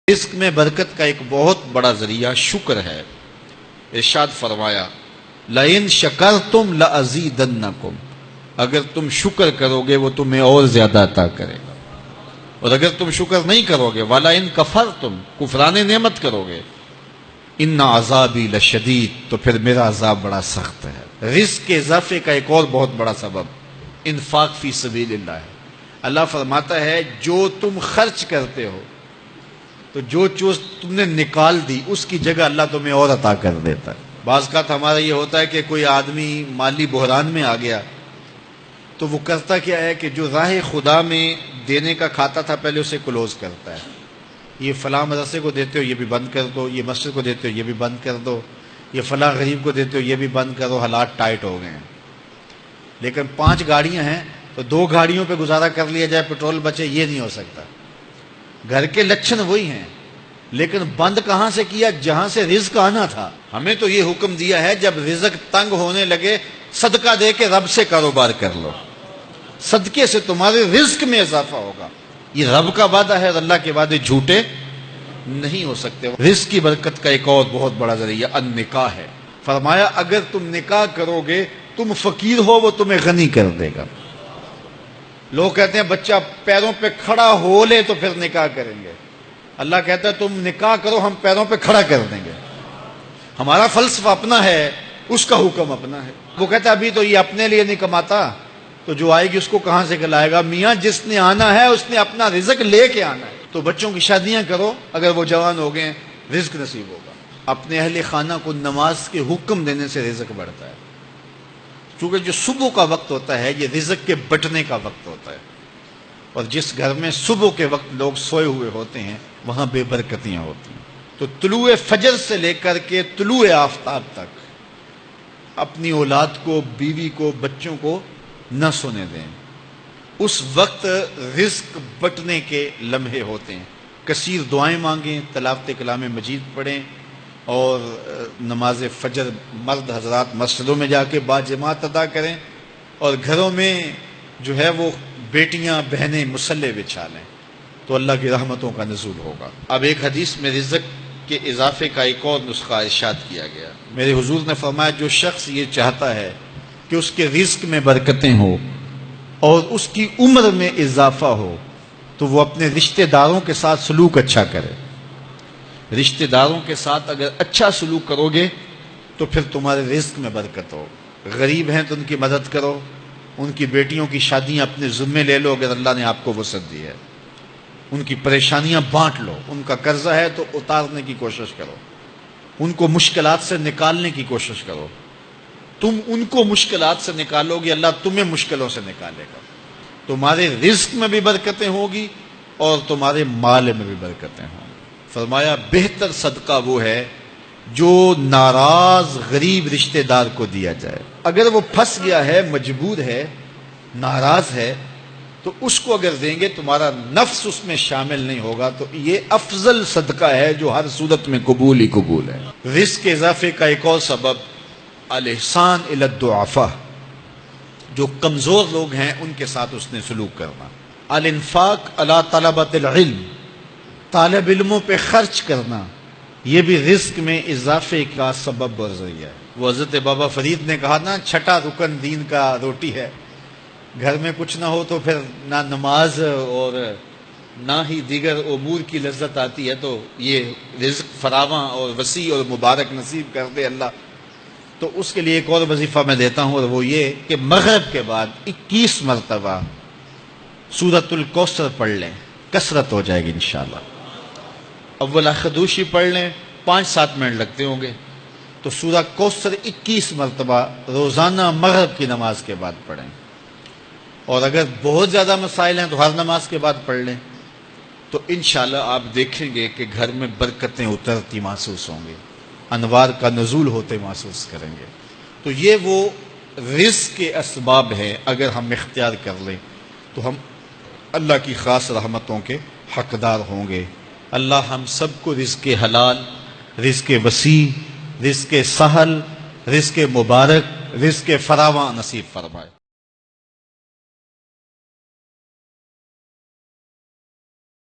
رزق میں برکت کا ایک بہت بڑا ذریعہ شکر ہے۔ ارشاد فرمایا لَإِن شَكَرْتُمْ لَأَزِيدَنَّكُمْ، اگر تم شکر کرو گے وہ تمہیں اور زیادہ عطا کرے گا، اور اگر تم شکر نہیں کرو گے وَلَئِن كَفَرْتُمْ، کفران نعمت کرو گے، إِنَّ عَذَابِي لَشَدِيدٌ، تو پھر میرا عذاب بڑا سخت ہے۔ رزق کے اضافے کا ایک اور بہت بڑا سبب انفاق فی سبیل اللہ ہے۔ اللہ فرماتا ہے جو تم خرچ کرتے ہو تو جو چیز تم نے نکال دی اس کی جگہ اللہ تمہیں اور عطا کر دیتا ہے۔ بعض کا ہمارا یہ ہوتا ہے کہ کوئی آدمی مالی بحران میں آ گیا تو وہ کرتا کیا ہے کہ جو راہ خدا میں دینے کا کھاتا تھا پہلے اسے کلوز کرتا ہے، یہ فلاں مدرسے کو دیتے ہو یہ بھی بند کر دو، یہ مسجد کو دیتے ہو یہ بھی بند کر دو، یہ فلاں غریب کو دیتے ہو یہ بھی بند کرو، حالات ٹائٹ ہو گئے ہیں۔ لیکن 5 گاڑیاں ہیں تو 2 گاڑیوں پہ گزارا کر لیا جائے، پیٹرول بچے، یہ نہیں ہو سکتا۔ گھر کے لچھن وہی ہیں لیکن بند کہاں سے کیا؟ جہاں سے رزق آنا تھا۔ ہمیں تو یہ حکم دیا ہے جب رزق تنگ ہونے لگے صدقہ دے کے رب سے کاروبار کر لو، صدقے سے تمہارے رزق میں اضافہ ہوگا۔ یہ رب کا وعدہ ہے اور اللہ کے وعدے جھوٹے نہیں ہو سکتے۔ رزق کی برکت کا ایک اور بہت بڑا ذریعہ النکاح ہے۔ فرمایا اگر تم نکاح کرو گے تم فقیر ہو وہ تمہیں غنی کر دے گا۔ لوگ کہتے ہیں بچہ پیروں پہ کھڑا ہو لے تو پھر نکاح کریں گے، اللہ کہتا ہے تم نکاح کرو ہم پیروں پہ کھڑا کر دیں گے۔ ہمارا فلسفہ اپنا ہے، اس کا حکم اپنا ہے۔ وہ کہتا ہے ابھی تو یہ اپنے لیے نہیں کماتا تو جو آئے گی اس کو کہاں سے کھلائے گا؟ میاں جس نے آنا ہے اس نے اپنا رزق لے کے آنا ہے۔ تو بچوں کی شادیاں کرو، اگر وہ جوان ہو گئے رزق نصیب ہوگا۔ اپنے اہل خانہ کو نماز کے حکم دینے سے رزق بڑھتا ہے، کیونکہ جو صبح کا وقت ہوتا ہے یہ رزق کے بٹنے کا وقت ہوتا ہے، اور جس گھر میں صبح کے وقت لوگ سوئے ہوئے ہوتے ہیں وہاں بے برکتیاں ہوتی ہیں۔ تو طلوع فجر سے لے کر کے طلوع آفتاب تک اپنی اولاد کو، بیوی کو، بچوں کو نہ سونے دیں۔ اس وقت رزق بٹنے کے لمحے ہوتے ہیں۔ کثیر دعائیں مانگیں، تلاوت کلام مجید پڑھیں، اور نماز فجر مرد حضرات مسجدوں میں جا کے باجماعت ادا کریں، اور گھروں میں جو ہے وہ بیٹیاں بہنیں مصلے بچھا لیں تو اللہ کی رحمتوں کا نزول ہوگا۔ اب ایک حدیث میں رزق کے اضافے کا ایک اور نسخہ ارشاد کیا گیا۔ میرے حضور نے فرمایا جو شخص یہ چاہتا ہے کہ اس کے رزق میں برکتیں ہوں اور اس کی عمر میں اضافہ ہو تو وہ اپنے رشتہ داروں کے ساتھ سلوک اچھا کرے۔ رشتہ داروں کے ساتھ اگر اچھا سلوک کرو گے تو پھر تمہارے رزق میں برکت ہو۔ غریب ہیں تو ان کی مدد کرو، ان کی بیٹیوں کی شادیاں اپنے ذمے لے لو اگر اللہ نے آپ کو وسعت دی ہے، ان کی پریشانیاں بانٹ لو، ان کا قرضہ ہے تو اتارنے کی کوشش کرو، ان کو مشکلات سے نکالنے کی کوشش کرو۔ تم ان کو مشکلات سے نکالو گے اللہ تمہیں مشکلوں سے نکالے گا۔ تمہارے رزق میں بھی برکتیں ہوگی اور تمہارے مال میں بھی برکتیں ہوں گی۔ فرمایا بہتر صدقہ وہ ہے جو ناراض غریب رشتہ دار کو دیا جائے۔ اگر وہ پھنس گیا ہے، مجبور ہے، ناراض ہے، تو اس کو اگر دیں گے تمہارا نفس اس میں شامل نہیں ہوگا، تو یہ افضل صدقہ ہے جو ہر صورت میں قبول ہی قبول ہے۔ رزق کے اضافے کا ایک اور سبب الاحسان الی الضعفاء، جو کمزور لوگ ہیں ان کے ساتھ اس نے سلوک کرنا۔ الانفاق علی طلبۃ العلم، طالب علموں پہ خرچ کرنا، یہ بھی رزق میں اضافے کا سبب اور ذریعہ ہے۔ وہ حضرت بابا فرید نے کہا نا 6واں رکن دین کا روٹی ہے۔ گھر میں کچھ نہ ہو تو پھر نہ نماز اور نہ ہی دیگر امور کی لذت آتی ہے، تو یہ رزق فراواں اور وسیع اور مبارک نصیب کر دے اللہ۔ تو اس کے لیے ایک اور وظیفہ میں دیتا ہوں، اور وہ یہ کہ مغرب کے بعد 21 مرتبہ سورۃ الکوثر پڑھ لیں، کثرت ہو جائے گی انشاءاللہ۔ اول خدوشی پڑھ لیں، 5-7 منٹ لگتے ہوں گے، تو سورہ کوثر 21 مرتبہ روزانہ مغرب کی نماز کے بعد پڑھیں۔ اور اگر بہت زیادہ مسائل ہیں تو ہر نماز کے بعد پڑھ لیں، تو انشاءاللہ آپ دیکھیں گے کہ گھر میں برکتیں اترتی محسوس ہوں گی، انوار کا نزول ہوتے محسوس کریں گے۔ تو یہ وہ رزق کے اسباب ہیں، اگر ہم اختیار کر لیں تو ہم اللہ کی خاص رحمتوں کے حقدار ہوں گے۔ اللہ ہم سب کو رزق حلال، رزق وسیع، رزق سہل، رزق مبارک، رزق فراواں نصیب فرمائے۔